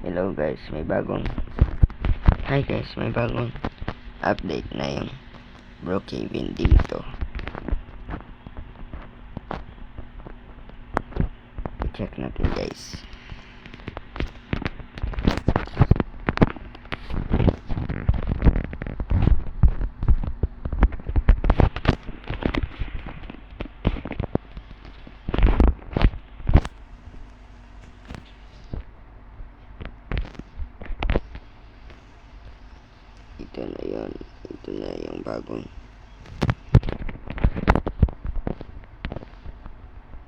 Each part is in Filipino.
Hello guys, may bagong update na yung Brookhaven dito. I-check natin guys. Ito na yung bagong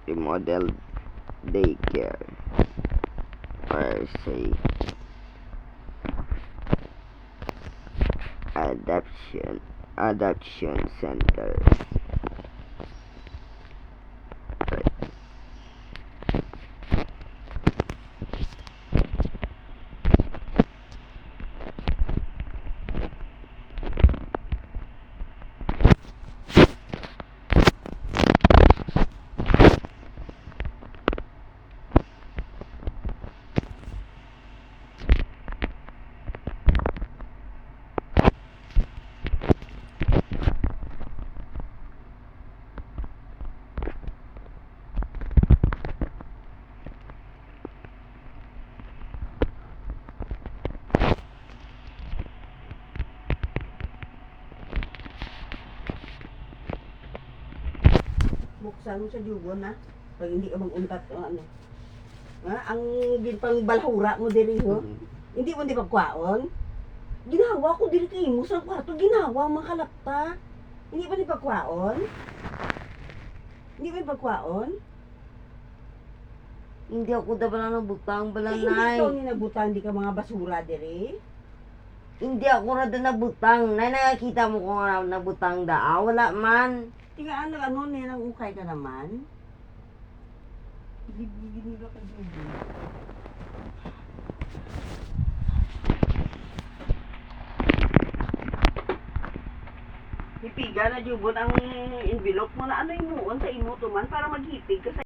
remodeled daycare, or say adoption center. Buksan mo sa jugon na pag hindi ka mag-untat o ano. Ha? Ang ginpang balahura mo diri ho. Hindi mo di pagkwaon. Ginawa ko diri kay mo sa kwarto, ginawa makalapta. Hindi ba ni pagkwaon? Hindi ba ni pagkwaon? Hindi ako bala nabutang bala Hindi nay. ikaw ni nabutang, di ka mga basura diri. Hindi ako na nabutang. Nay, nakakita mo ko nga nabutang da. Wala man. Tinga ano ni nang ukay ka naman. Hindi ba ka jugon? Hipiga na jubon ang envelope mo na ano imuon sa imo to man para maghipig ka sa